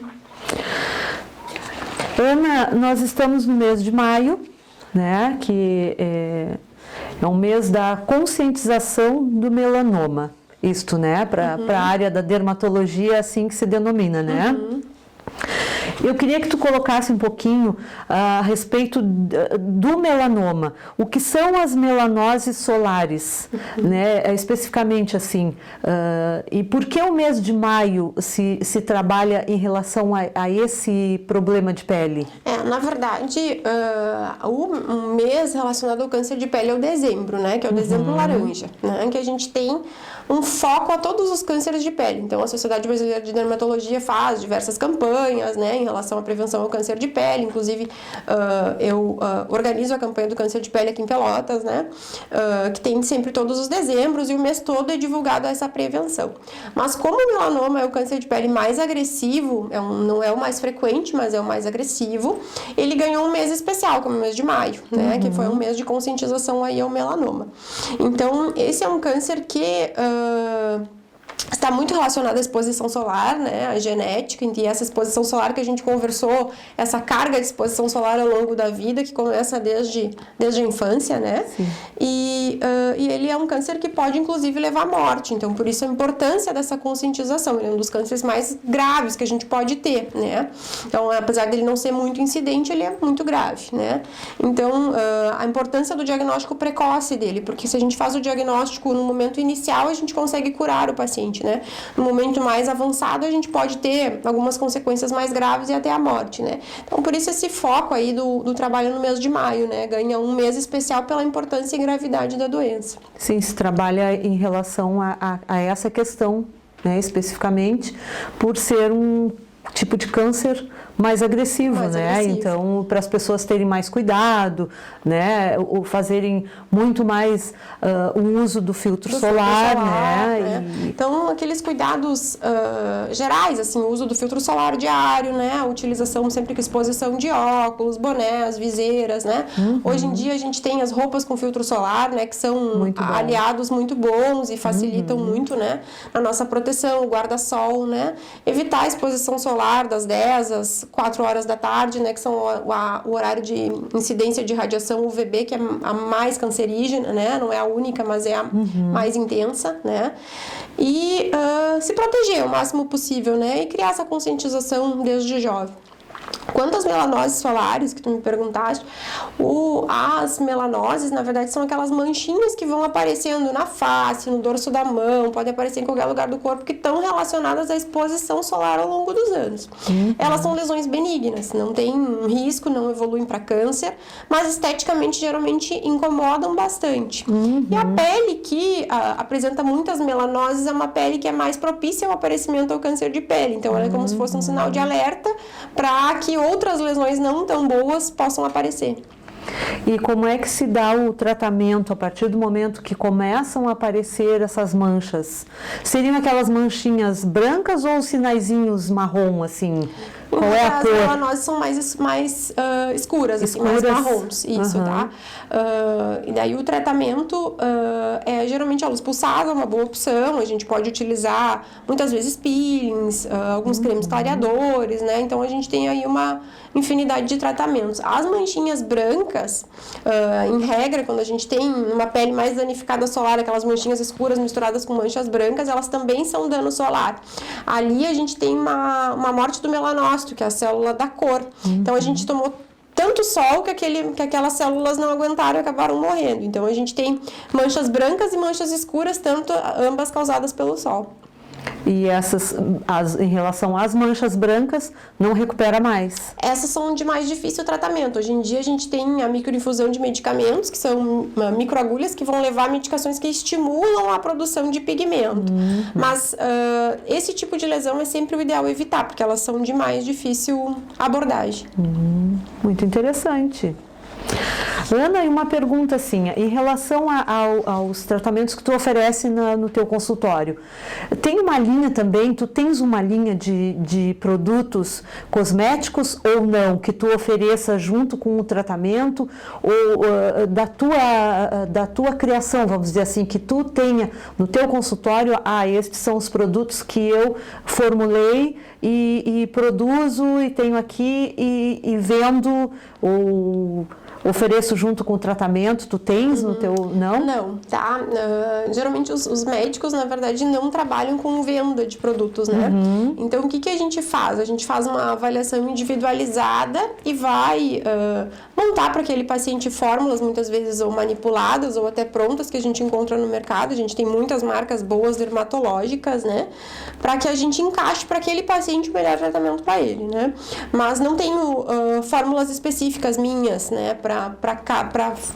Ana, nós estamos no mês de maio, né? Que é um mês da conscientização do melanoma. Isto, né? Para a área da dermatologia, assim que se denomina, né? Eu queria que tu colocasse um pouquinho a respeito do melanoma. O que são as melanoses solares, né? Especificamente assim. E por que o mês de maio se trabalha em relação a esse problema de pele? Na verdade, o mês relacionado ao câncer de pele é o dezembro, né? Que é o dezembro laranja, né? Que a gente tem um foco a todos os cânceres de pele. Então, a Sociedade Brasileira de Dermatologia faz diversas campanhas, né, em relação à prevenção ao câncer de pele. Inclusive, eu organizo a campanha do câncer de pele aqui em Pelotas, né, que tem sempre todos os dezembros, e o mês todo é divulgado essa prevenção. Mas como o melanoma é o câncer de pele mais agressivo, não é o mais frequente, mas é o mais agressivo, ele ganhou um mês especial, como o mês de maio, né, que foi um mês de conscientização aí ao melanoma. Então, esse é um câncer que está muito relacionado à exposição solar, né, à genética, e essa exposição solar que a gente conversou, essa carga de exposição solar ao longo da vida, que começa desde a infância, né, e ele é um câncer que pode, inclusive, levar à morte, então, por isso a importância dessa conscientização. Ele é um dos cânceres mais graves que a gente pode ter, né, então, apesar dele não ser muito incidente, ele é muito grave, né, então, a importância do diagnóstico precoce dele, porque se a gente faz o diagnóstico no momento inicial, a gente consegue curar o paciente, né? No momento mais avançado, a gente pode ter algumas consequências mais graves e até a morte, né? Então, por isso esse foco aí do trabalho no mês de maio, né? Ganha um mês especial pela importância e gravidade da doença. Sim, se trabalha em relação a essa questão, né? Especificamente, por ser um tipo de câncer mais agressivo, né? Agressivo. Então, para as pessoas terem mais cuidado, né? Ou fazerem muito mais o uso do filtro solar, né? Então, aqueles cuidados gerais, assim, o uso do filtro solar diário, né? A utilização sempre com exposição de óculos, bonés, viseiras, né? Hoje em dia a gente tem as roupas com filtro solar, né? Que são aliados muito bons e facilitam muito, né? A nossa proteção, o guarda-sol, né? Evitar a exposição solar das 10 às 4 horas da tarde, né, que são o horário de incidência de radiação UVB, que é a mais cancerígena, né, não é a única, mas é a mais intensa, né, e se proteger o máximo possível, né, e criar essa conscientização desde jovem. Quanto às melanoses solares, que tu me perguntaste, as melanoses, na verdade, são aquelas manchinhas que vão aparecendo na face, no dorso da mão, podem aparecer em qualquer lugar do corpo, que estão relacionadas à exposição solar ao longo dos anos. Elas são lesões benignas, não tem risco, não evoluem para câncer, mas esteticamente, geralmente, incomodam bastante. E a pele que apresenta muitas melanoses é uma pele que é mais propícia ao aparecimento ao câncer de pele. Então, ela é como se fosse um sinal de alerta para que outras lesões não tão boas possam aparecer. E como é que se dá o tratamento a partir do momento que começam a aparecer essas manchas? Seriam aquelas manchinhas brancas ou sinaizinhos marrom, assim? Qual é a As cor? melanoses são mais escuras, assim, mais marrons, isso, tá? E daí o tratamento geralmente a luz pulsada é uma boa opção, a gente pode utilizar muitas vezes peelings, alguns cremes clareadores, né? Então a gente tem aí uma infinidade de tratamentos. As manchinhas brancas, em regra, quando a gente tem uma pele mais danificada solar, aquelas manchinhas escuras misturadas com manchas brancas, elas também são dano solar. Ali a gente tem uma morte do melanócito, que é a célula da cor. Então a gente tomou tanto sol que aquelas células não aguentaram e acabaram morrendo. Então a gente tem manchas brancas e manchas escuras, ambas causadas pelo sol. E em relação às manchas brancas, não recupera mais? Essas são de mais difícil tratamento. Hoje em dia a gente tem a microinfusão de medicamentos, que são microagulhas que vão levar medicações que estimulam a produção de pigmento. Mas esse tipo de lesão é sempre o ideal evitar, porque elas são de mais difícil abordagem. Muito interessante. Ana, e uma pergunta assim, em relação aos tratamentos que tu oferece no teu consultório, tem uma linha também, tu tens uma linha de produtos cosméticos ou não, que tu ofereça junto com o tratamento, ou da tua criação, vamos dizer assim, que tu tenha no teu consultório, estes são os produtos que eu formulei e produzo e tenho aqui e vendo ou ofereço junto com o tratamento, tu tens no teu... Não? Não, tá? Geralmente os médicos, na verdade, não trabalham com venda de produtos, né? Então, o que a gente faz? A gente faz uma avaliação individualizada e vai montar para aquele paciente fórmulas, muitas vezes ou manipuladas ou até prontas, que a gente encontra no mercado. A gente tem muitas marcas boas dermatológicas, né? Para que a gente encaixe para aquele paciente o melhor tratamento para ele, né? Mas não tenho fórmulas específicas minhas, né? Para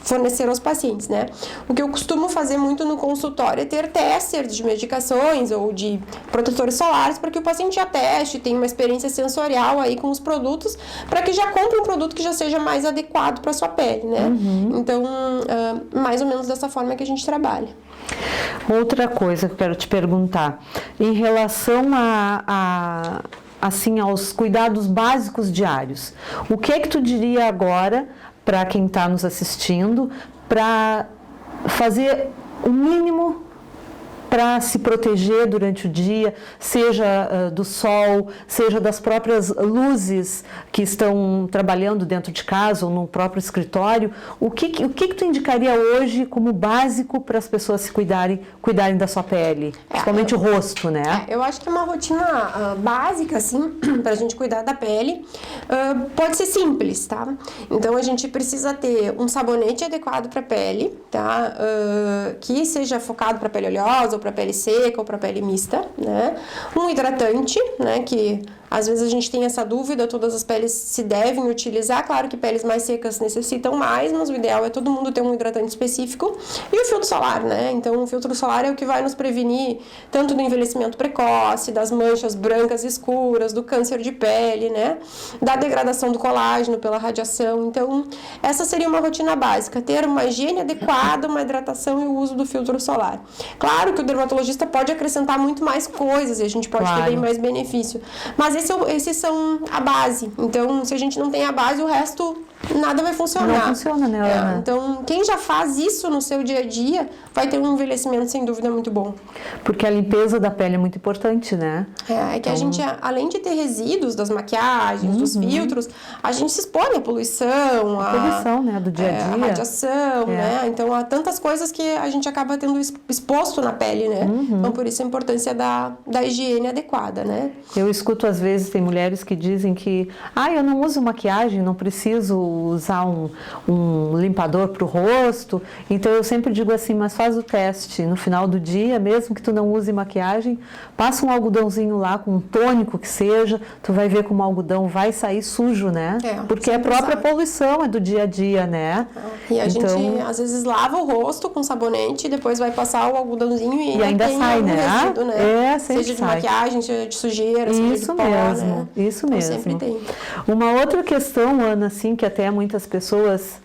fornecer aos pacientes, né? O que eu costumo fazer muito no consultório é ter testers de medicações ou de protetores solares para que o paciente já teste, tenha uma experiência sensorial aí com os produtos, para que já compre um produto que já seja mais adequado para sua pele, né? Então, mais ou menos dessa forma que a gente trabalha. Outra coisa que eu quero te perguntar, em relação assim, aos cuidados básicos diários, o que é que tu diria agora para quem está nos assistindo, para fazer o mínimo para se proteger durante o dia, seja do sol, seja das próprias luzes que estão trabalhando dentro de casa ou no próprio escritório? O que tu indicaria hoje como básico para as pessoas se cuidarem da sua pele? Principalmente o rosto, né? Eu acho que é uma rotina básica, assim, para a gente cuidar da pele. Pode ser simples, tá? Então, a gente precisa ter um sabonete adequado para a pele, tá? Que seja focado para a pele oleosa, ou para pele seca ou para pele mista, né? Um hidratante, né? Que às vezes a gente tem essa dúvida, todas as peles se devem utilizar, claro que peles mais secas necessitam mais, mas o ideal é todo mundo ter um hidratante específico. E o filtro solar, né? Então o filtro solar é o que vai nos prevenir tanto do envelhecimento precoce, das manchas brancas escuras, do câncer de pele, né? Da degradação do colágeno pela radiação. Então essa seria uma rotina básica, ter uma higiene adequada, uma hidratação e o uso do filtro solar. Claro que o dermatologista pode acrescentar muito mais coisas e a gente pode ter bem mais benefício, mas esses são a base. Então, se a gente não tem a base, o resto nada vai funcionar. Não funciona, né, Ana? Então, quem já faz isso no seu dia a dia vai ter um envelhecimento, sem dúvida, muito bom. Porque a limpeza da pele é muito importante, né? É que a gente, além de ter resíduos das maquiagens, dos filtros, a gente se expõe à poluição, a poluição, né, do dia a dia. A radiação, né? Então, há tantas coisas que a gente acaba tendo exposto na pele, né? Então, por isso a importância da higiene adequada, né? Eu escuto, às vezes, tem mulheres que dizem que eu não uso maquiagem, não preciso usar um limpador para o rosto. Então eu sempre digo assim, mas faz o teste no final do dia, mesmo que tu não use maquiagem, passa um algodãozinho lá com um tônico que seja, tu vai ver como o algodão vai sair sujo, né? Porque é a própria poluição, é do dia a dia, né? E a gente às vezes lava o rosto com sabonete e depois vai passar o algodãozinho e ainda tem sai, algum né? resíduo, né? Sempre seja de sai. maquiagem, seja de sujeira, seja de pó, né? Isso Então, mesmo. sempre tem. Uma outra questão, Ana, assim, que até muitas pessoas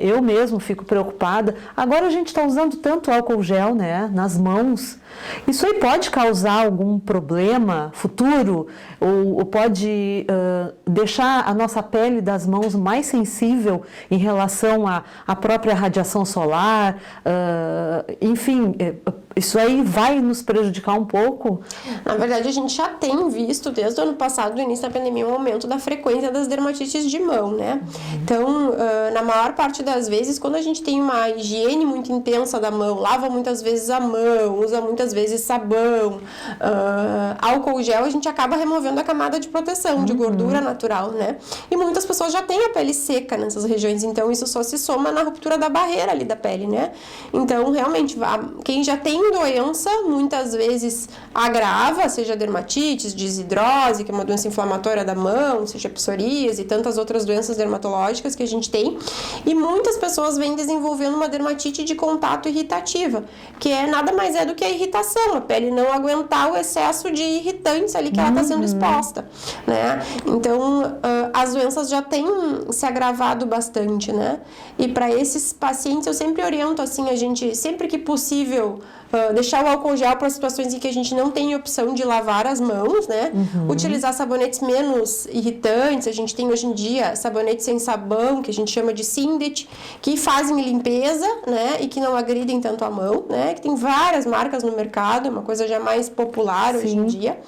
Eu mesmo fico preocupada. Agora a gente está usando tanto álcool gel, né, nas mãos. Isso aí pode causar algum problema futuro? Ou pode deixar a nossa pele das mãos mais sensível em relação à própria radiação solar? Enfim, isso aí vai nos prejudicar um pouco? Na verdade, a gente já tem visto desde o ano passado, no início da pandemia, um aumento da frequência das dermatites de mão, né? Então, na maior parte das vezes, quando a gente tem uma higiene muito intensa da mão, lava muitas vezes a mão, usa muitas vezes sabão, álcool gel, a gente acaba removendo a camada de proteção, de gordura natural, né? E muitas pessoas já têm a pele seca nessas regiões, então isso só se soma na ruptura da barreira ali da pele, né? Então, realmente, quem já tem doença, muitas vezes agrava, seja dermatite, desidrose, que é uma doença inflamatória da mão, seja psoríase e tantas outras doenças dermatológicas que a gente tem. E muitas pessoas vêm desenvolvendo uma dermatite de contato irritativa, que nada mais é do que a irritação, a pele não aguentar o excesso de irritantes ali que ela está sendo exposta, né? Então, as doenças já têm se agravado bastante, né? E para esses pacientes eu sempre oriento, assim, a gente, sempre que possível, deixar o álcool gel para situações em que a gente não tem opção de lavar as mãos, né? Utilizar sabonetes menos irritantes. A gente tem hoje em dia sabonetes sem sabão, que a gente chama de Sindet, que fazem limpeza, né? E que não agridem tanto a mão, né? Que tem várias marcas no mercado, é uma coisa já mais popular hoje em dia.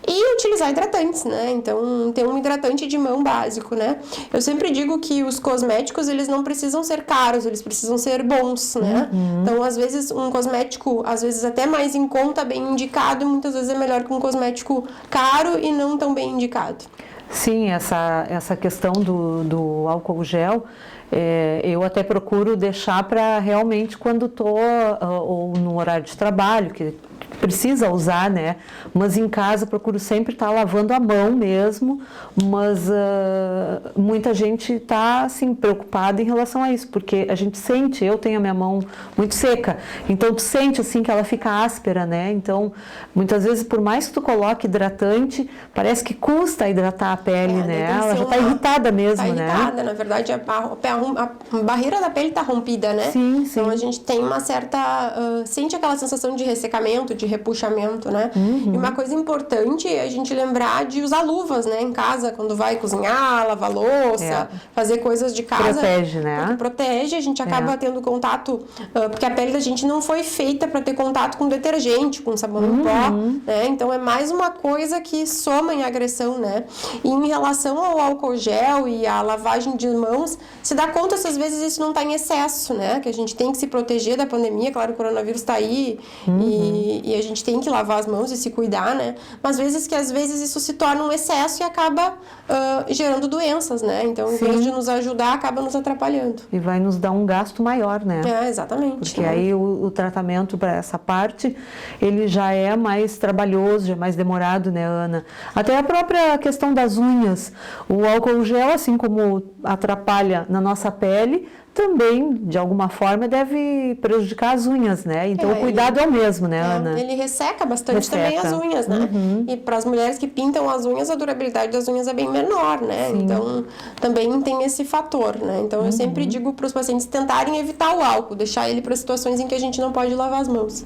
E utilizar hidratantes, né? Então, ter um hidratante de mão básico, né? Eu sempre digo que os cosméticos, eles não precisam ser caros, eles precisam ser bons, né? Então, às vezes, um cosmético, às vezes até mais em conta, bem indicado, muitas vezes é melhor que um cosmético caro e não tão bem indicado. Sim, essa questão do álcool gel, eu até procuro deixar para realmente quando estou ou no horário de trabalho, que precisa usar, né? Mas em casa procuro sempre estar lavando a mão mesmo, mas muita gente está assim preocupada em relação a isso, porque a gente sente, eu tenho a minha mão muito seca, então tu sente assim que ela fica áspera, né? Então, muitas vezes por mais que tu coloque hidratante, parece que custa hidratar a pele, né? Ela já está irritada mesmo, né? Está irritada, na verdade, a barreira da pele está rompida, né? Sim. Então a gente tem uma certa, sente aquela sensação de ressecamento, de repuxamento, né? E uma coisa importante é a gente lembrar de usar luvas, né? Em casa, quando vai cozinhar, lavar louça, fazer coisas de casa. Protege, né? Porque protege, a gente acaba tendo contato, porque a pele da gente não foi feita para ter contato com detergente, com sabão em pó, né? Então é mais uma coisa que soma em agressão, né? E em relação ao álcool gel e à lavagem de mãos, se dá conta se às vezes isso não está em excesso, né? Que a gente tem que se proteger da pandemia, claro, o coronavírus está aí e a gente tem que lavar as mãos e se cuidar, né? Mas às vezes isso se torna um excesso e acaba gerando doenças, né? Então, em vez de nos ajudar, acaba nos atrapalhando. E vai nos dar um gasto maior, né? Exatamente. Porque aí o tratamento para essa parte, ele já é mais trabalhoso, já é mais demorado, né, Ana? Até a própria questão das unhas. O álcool gel, assim como atrapalha na nossa pele, também, de alguma forma, deve prejudicar as unhas, né? Então, o cuidado é o mesmo, né, Ana? Ele resseca bastante também as unhas, né? E para as mulheres que pintam as unhas, a durabilidade das unhas é bem menor, né? Sim. Então, também tem esse fator, né? Então, eu sempre digo para os pacientes tentarem evitar o álcool, deixar ele para situações em que a gente não pode lavar as mãos.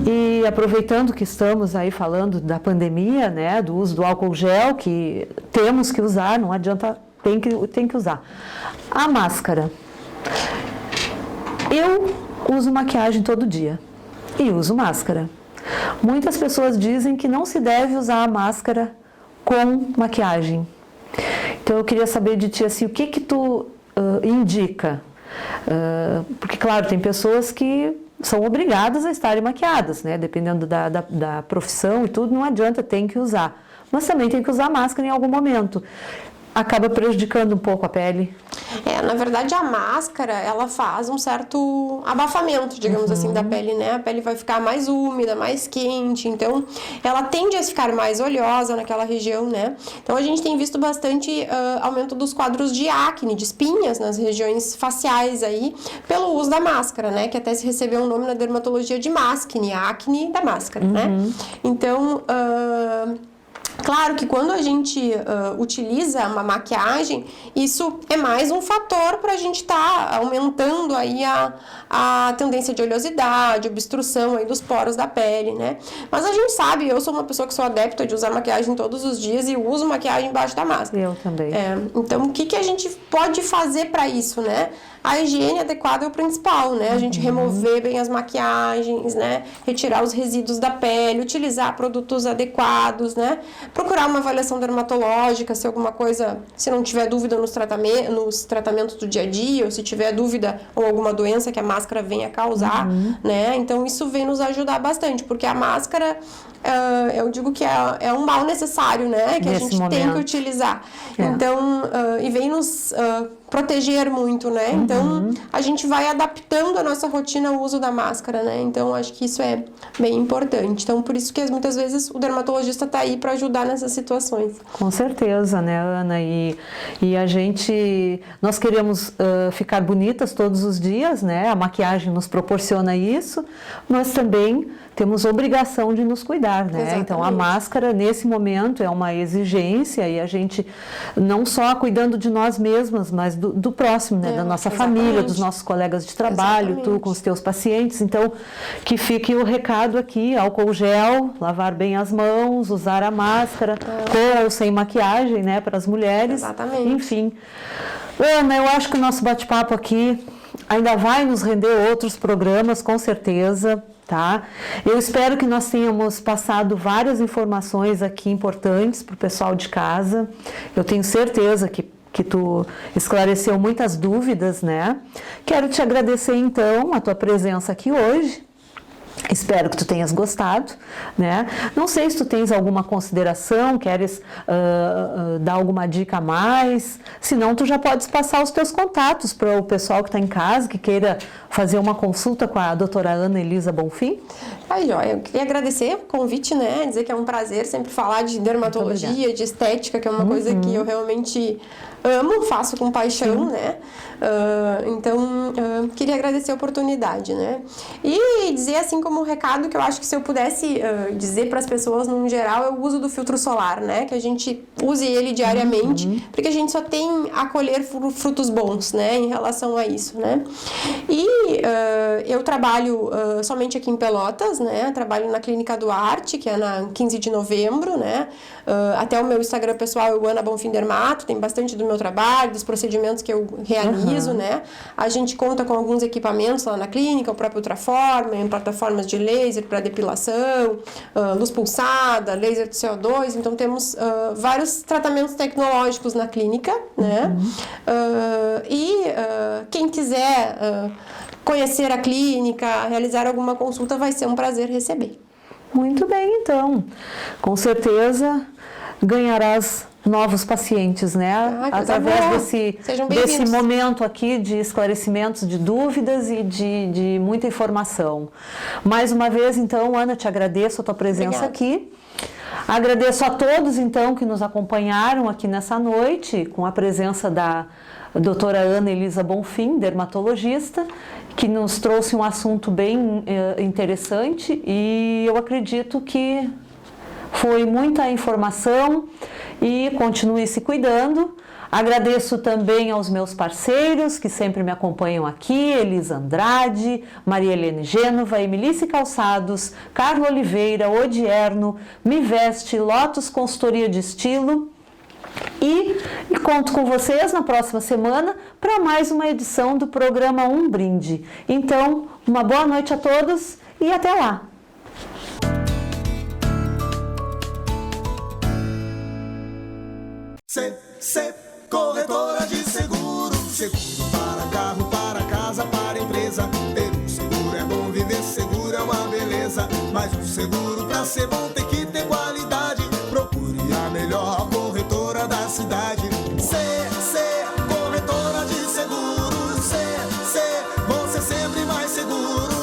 E aproveitando que estamos aí falando da pandemia, né, do uso do álcool gel, que temos que usar, não adianta, tem que usar. A máscara. Eu uso maquiagem todo dia e uso máscara. Muitas pessoas dizem que não se deve usar a máscara com maquiagem. Então eu queria saber de ti assim, o que tu indica? Porque claro, tem pessoas que são obrigadas a estarem maquiadas, né? Dependendo da profissão e tudo, não adianta, tem que usar. Mas também tem que usar máscara em algum momento. Acaba prejudicando um pouco a pele. Na verdade, a máscara, ela faz um certo abafamento, digamos assim, da pele, né? A pele vai ficar mais úmida, mais quente, então ela tende a ficar mais oleosa naquela região, né? Então a gente tem visto bastante aumento dos quadros de acne, de espinhas nas regiões faciais aí, pelo uso da máscara, né? Que até se recebeu um nome na dermatologia de máscara, a acne da máscara, né? Então, Claro que quando a gente utiliza uma maquiagem, isso é mais um fator para a gente estar aumentando aí a tendência de oleosidade, obstrução aí dos poros da pele, né? Mas a gente sabe, eu sou uma pessoa que sou adepta de usar maquiagem todos os dias e uso maquiagem embaixo da máscara. Eu também. Então, o que a gente pode fazer para isso, né? A higiene adequada é o principal, né? A gente remover bem as maquiagens, né? Retirar os resíduos da pele, utilizar produtos adequados, né? Procurar uma avaliação dermatológica, se alguma coisa, se não tiver dúvida nos tratamentos do dia a dia, ou se tiver dúvida ou alguma doença que a máscara venha causar, né? Então, isso vem nos ajudar bastante, porque a máscara, eu digo que é um mal necessário, né? Que Nesse a gente tem que utilizar. Então, e vem nos proteger muito, né? Então, a gente vai adaptando a nossa rotina ao uso da máscara, né? Então, acho que isso é bem importante. Então, por isso que muitas vezes o dermatologista está aí para ajudar nessas situações. Com certeza, né, Ana? E nós queremos ficar bonitas todos os dias, né? A maquiagem nos proporciona isso, mas também temos obrigação de nos cuidar, né? Exatamente. Então, a máscara, nesse momento, é uma exigência e a gente, não só cuidando de nós mesmas, mas do próximo, né? Da nossa família, dos nossos colegas de trabalho, tu com os teus pacientes. Então, que fique o recado aqui, álcool gel, lavar bem as mãos, usar a máscara, com ou sem maquiagem, né? Para as mulheres. Exatamente. Enfim. Ana, eu acho que o nosso bate-papo aqui ainda vai nos render outros programas, com certeza. Tá? Eu espero que nós tenhamos passado várias informações aqui importantes para o pessoal de casa. Eu tenho certeza que tu esclareceu muitas dúvidas, né? Quero te agradecer, então, a tua presença aqui hoje. Espero que tu tenhas gostado, né? Não sei se tu tens alguma consideração, queres dar alguma dica a mais. Se não, tu já podes passar os teus contatos para o pessoal que está em casa, que queira fazer uma consulta com a doutora Ana Elisa Bonfim. Aí, ó, eu queria agradecer o convite, né? Dizer que é um prazer sempre falar de dermatologia, de estética, que é uma coisa que eu realmente amo, faço com paixão, né? Então, queria agradecer a oportunidade, né? E dizer, assim, como um recado, que eu acho que se eu pudesse dizer para as pessoas, no geral, é o uso do filtro solar, né? Que a gente use ele diariamente, porque a gente só tem a colher frutos bons, né? Em relação a isso, né? E eu trabalho somente aqui em Pelotas, né? Trabalho na Clínica Duarte, que é na 15 de novembro, né? Até o meu Instagram pessoal é o Ana Bonfim Dermato, tem bastante do meu trabalho, dos procedimentos que eu realizo, né? A gente conta com alguns equipamentos lá na clínica, o próprio Ultraform, plataformas de laser para depilação, luz pulsada, laser de CO2, então temos vários tratamentos tecnológicos na clínica, né? Quem quiser conhecer a clínica, realizar alguma consulta, vai ser um prazer receber. Muito bem, então. Com certeza ganharás novos pacientes, né? Através desse momento aqui de esclarecimentos de dúvidas e de muita informação. Mais uma vez, então, Ana, te agradeço a tua presença aqui. Agradeço a todos, então, que nos acompanharam aqui nessa noite, com a presença da doutora Ana Elisa Bonfim, dermatologista, que nos trouxe um assunto bem interessante e eu acredito que foi muita informação e continue se cuidando. Agradeço também aos meus parceiros que sempre me acompanham aqui, Elisa Andrade, Maria Helene Gênova, Emilice Calçados, Carlos Oliveira, Odierno, Me Veste, Lotus Consultoria de Estilo. E conto com vocês na próxima semana para mais uma edição do programa Um Brinde. Então, uma boa noite a todos e até lá! Corretora de seguro, seguro para carro, para casa, para empresa. Ter um seguro é bom, viver seguro é uma beleza. Mas um seguro pra ser bom tem que ter qualidade. Procure a melhor corretora da cidade. Corretora de seguros. Você sempre mais seguro.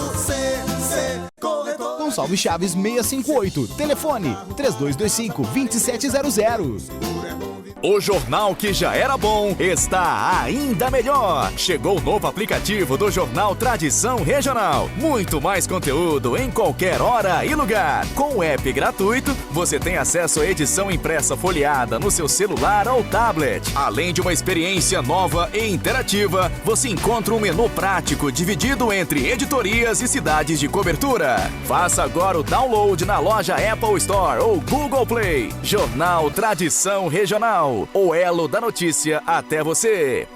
Corretora. Gonçalves Chaves 658. Telefone 3225-2700. Seguro é bom viver. O jornal que já era bom está ainda melhor. Chegou o novo aplicativo do Jornal Tradição Regional. Muito mais conteúdo em qualquer hora e lugar. Com o app gratuito, você tem acesso à edição impressa folheada no seu celular ou tablet. Além de uma experiência nova e interativa, você encontra um menu prático dividido entre editorias e cidades de cobertura. Faça agora o download na loja Apple Store ou Google Play. Jornal Tradição Regional. O elo da notícia até você.